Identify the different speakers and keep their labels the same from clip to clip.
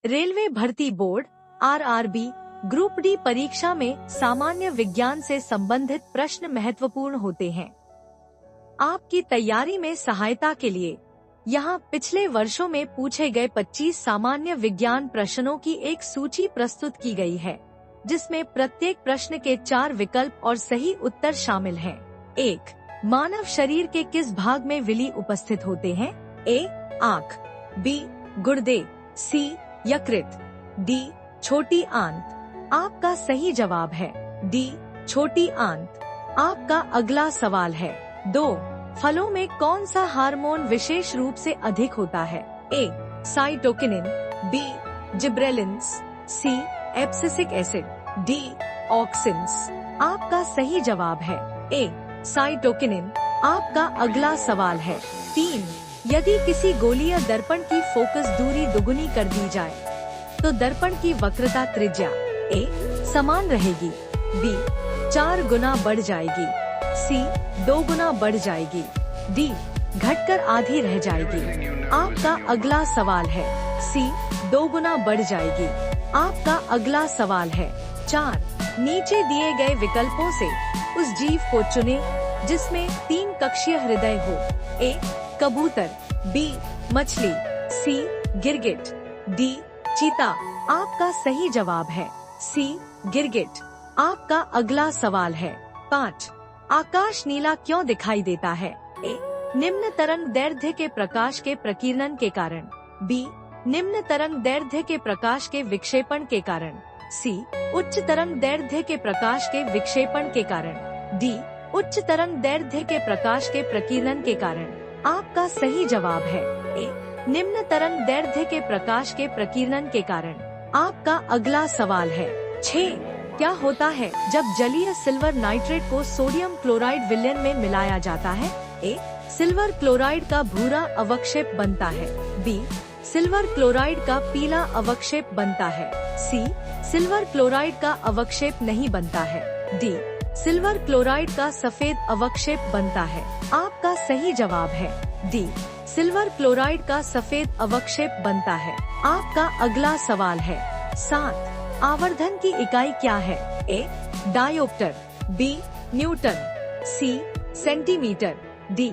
Speaker 1: Railway भर्ती board RRB group D परीक्षा में सामान्य विज्ञान से संबंधित प्रश्न महत्वपूर्ण होते हैं। आपकी तैयारी में सहायता के लिए यहाँ पिछले वर्षों में पूछे गए 25 सामान्य विज्ञान प्रश्नों की एक सूची प्रस्तुत की गई है, जिसमें प्रत्येक प्रश्न के 4 विकल्प और सही उत्तर शामिल हैं। 1. मानव शरीर के किस भाग में विली उपस्थित होते हैं? ए. आँख, बी. गुर्दे, सी. यकृत, डी. छोटी आंत। आपका सही जवाब है डी. छोटी आंत। आपका अगला सवाल है 2. फलों में कौन सा हार्मोन विशेष रूप से अधिक होता है? A. Cytokinin, B. Gibberellins, C. Abscisic acid, D. Auxins. आपका सही जवाब है ए. साइटोकिनिन। आपका अगला सवाल है 3. यदि किसी गोलीय दर्पण की फोकस दूरी दुगुनी कर दी जाए तो दर्पण की वक्रता त्रिज्या ए. समान रहेगी, बी. 4 गुना बढ़ जाएगी, सी. 2 गुना बढ़ जाएगी, डी. घटकर आधी रह जाएगी। आपका अगला सवाल है सी. 2 गुना बढ़ जाएगी। आपका अगला सवाल है 4. नीचे दिए गए विकल्पों से उस जीव को चुने जिसमें 3 कक्षीय हृदय हो। ए. कबूतर, बी. मछली, सी. गिरगिट, डी. चीता। आपका सही जवाब है सी. गिरगिट। आपका अगला सवाल है 5. आकाश नीला क्यों दिखाई देता है? ए. निम्न तरंग दैर्ध्य के प्रकाश के प्रकीर्णन के कारण, बी. निम्न तरंग दैर्ध्य के प्रकाश के विक्षेपण के कारण, सी. उच्च तरंग दैर्ध्य के प्रकाश के विक्षेपण के कारण, डी. उच्च तरंग दैर्ध्य के प्रकाश के प्रकीर्णन के कारण। आपका सही जवाब है ए. निम्न तरंग दैर्ध्य के प्रकाश के प्रकीर्णन के कारण। आपका अगला सवाल है 6. क्या होता है जब जलीय सिल्वर नाइट्रेट को सोडियम क्लोराइड विलयन में मिलाया जाता है? ए. सिल्वर क्लोराइड का भूरा अवक्षेप बनता है, बी. सिल्वर क्लोराइड का पीला अवक्षेप बनता है, सी. सिल्वर क्लोराइड का अवक्षेप नहीं बनता है, डी. सिल्वर क्लोराइड का सफेद अवक्षेप बनता है। आपका सही जवाब है डी. सिल्वर क्लोराइड का सफेद अवक्षेप बनता है। आपका अगला सवाल है 7. आवर्धन की इकाई क्या है? A. Dioptre, B. Newton, C. Centimetre, D.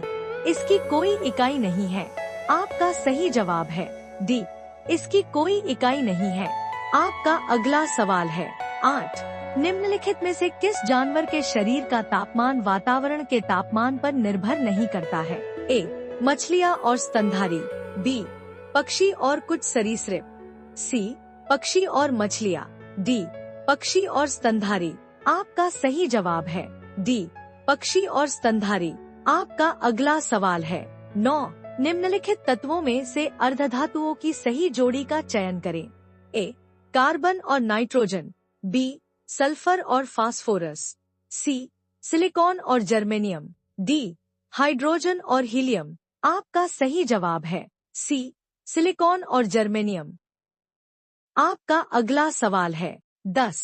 Speaker 1: इसकी कोई इकाई नहीं है। आपका सही जवाब है डी. इसकी कोई इकाई नहीं है। आपका अगला सवाल है 8. निम्नलिखित में से किस जानवर के शरीर का तापमान वातावरण के तापमान पर निर्भर नहीं करता है? ए. मछलियाँ और स्तनधारी, बी. पक्षी और कुछ सरीसृप, सी. पक्षी और मछलियाँ, डी. पक्षी और स्तनधारी। आपका सही जवाब है डी. पक्षी और स्तनधारी। आपका अगला सवाल है 9. निम्नलिखित तत्वों में से अर्धधातुओं की सही जोड़ी का चयन करें। ए. कार्बन और नाइट्रोजन, बी. सल्फर और फास्फोरस, सी. सिलिकॉन और जर्मेनियम, डी. हाइड्रोजन और हीलियम। आपका सही जवाब है सी. सिलिकॉन और जर्मेनियम। आपका अगला सवाल है 10.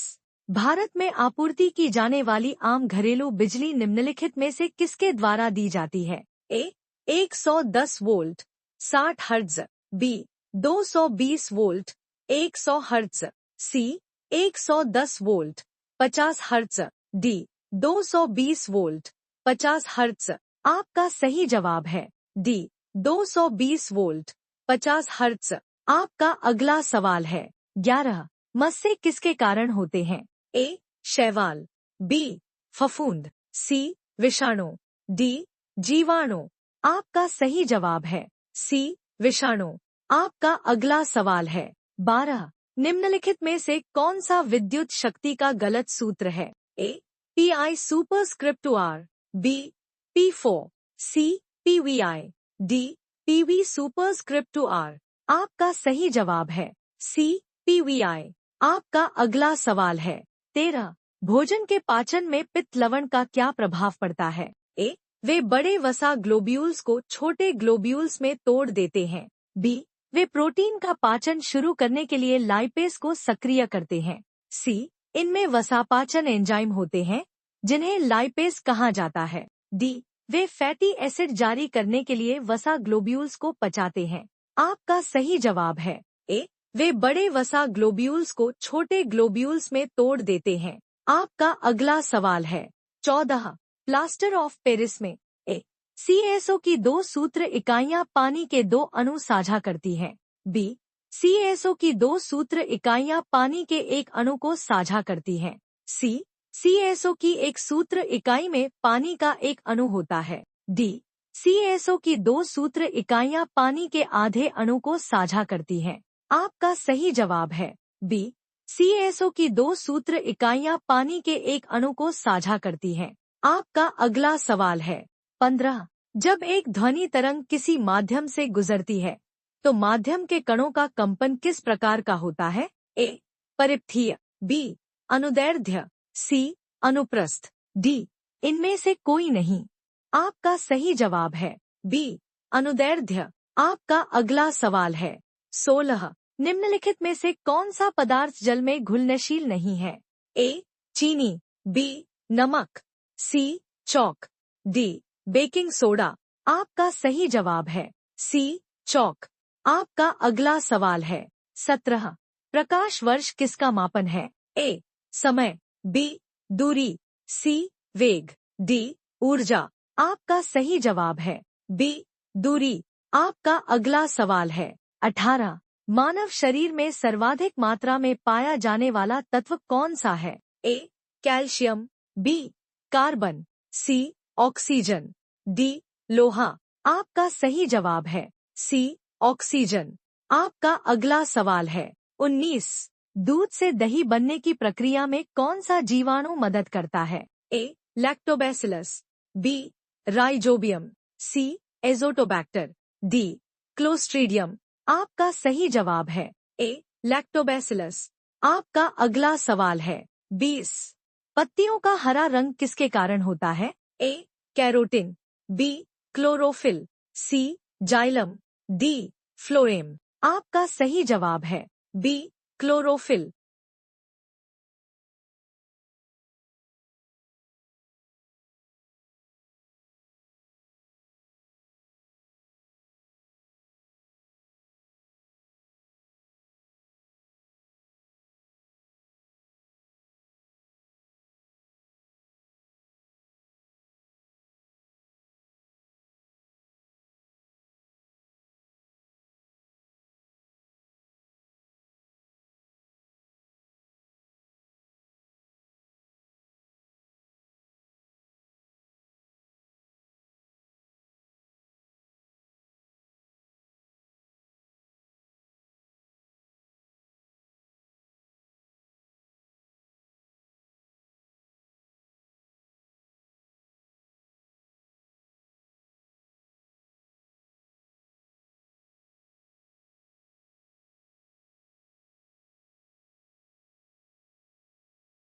Speaker 1: भारत में आपूर्ति की जाने वाली आम घरेलू बिजली निम्नलिखित में से किसके द्वारा दी जाती है? A. 110 volt 60 hertz, B. 220 volt 100 hertz, C. 110 volt 50 hertz, D. 220 volt 50 hertz. आपका सही जवाब है डी. 220 volt 50 hertz. आपका अगला सवाल है 11. मस्से किसके कारण होते हैं? ए. शैवाल, बी. फफूंद, सी. विषाणु, डी. जीवाणु। आपका सही जवाब है सी. विषाणु। आपका अगला सवाल है 12. निम्नलिखित में से कौन सा विद्युत शक्ति का गलत सूत्र है? A. Pi superscript two R, B. P4, C. PVI, D. PV superscript two R। आपका सही जवाब है सी. PVI। आपका अगला सवाल है 13. भोजन के पाचन में पित्त लवण का क्या प्रभाव पड़ता है? ए. वे बड़े वसा ग्लोब्यूल्स को छोटे ग्लोब्यूल्स में तोड़ देते हैं, बी. वे प्रोटीन का पाचन शुरू करने के लिए लाइपेज को सक्रिय करते हैं, सी. इनमें वसापाचन एंजाइम होते हैं जिन्हें लाइपेज कहा जाता है, डी. वे फैटी एसिड जारी करने के लिए वसा ग्लोब्यूल्स को पचाते हैं। आपका सही जवाब है ए. वे बड़े वसा ग्लोब्यूल्स को छोटे ग्लोब्यूल्स में तोड़ देते हैं। आपका अगला सवाल है 14। प्लास्टर ऑफ पेरिस में CaSO की 2 सूत्र इकाइयां पानी के 2 अणु साझा करती हैं। B CaSO की 2 सूत्र इकाइयां पानी के 1 अणु को साझा करती हैं। C CaSO की 1 सूत्र इकाई में पानी का 1 अणु होता है। D CaSO की 2 सूत्र इकाइयां पानी के आधे अणु को साझा करती हैं। आपका सही जवाब है B CaSO की 2 सूत्र इकाइयां पानी के 1 अणु को साझा करती हैं। आपका अगला सवाल है 15। जब एक ध्वनि तरंग किसी माध्यम से गुजरती है तो माध्यम के कणों का कंपन किस प्रकार का होता है? A परिपथीय, B अनुदैर्ध्य, C अनुप्रस्थ, D इनमें से कोई नहीं। आपका सही जवाब है B अनुदैर्ध्य। आपका अगला सवाल है 16। निम्नलिखित में से कौन सा पदार्थ जल में घुलनशील नहीं है? A चीनी, B नमक, C चौक, D बेकिंग सोडा। आपका सही जवाब है C चौक। आपका अगला सवाल है 17। प्रकाश वर्ष किसका मापन है? A समय, B दूरी, C वेग, D ऊर्जा। आपका सही जवाब है B दूरी। आपका अगला सवाल है 18। मानव शरीर में सर्वाधिक मात्रा में पाया जाने वाला तत्व कौन सा है? A calcium, B carbon, C oxygen, D लोहा। आपका सही जवाब है C ऑक्सीजन। आपका अगला सवाल है 19। दूध से दही बनने की प्रक्रिया में कौन सा जीवाणु मदद करता है? A lactobacillus, B rhizobium, C Azotobacter, D clostridium. आपका सही जवाब है A लैक्टोबैसिलस। आपका अगला सवाल है 20। पत्तियों का हरा रंग किसके कारण होता है? A carotene, B chlorophyll, C xylem, D phloem. आपका सही जवाब है B क्लोरोफिल।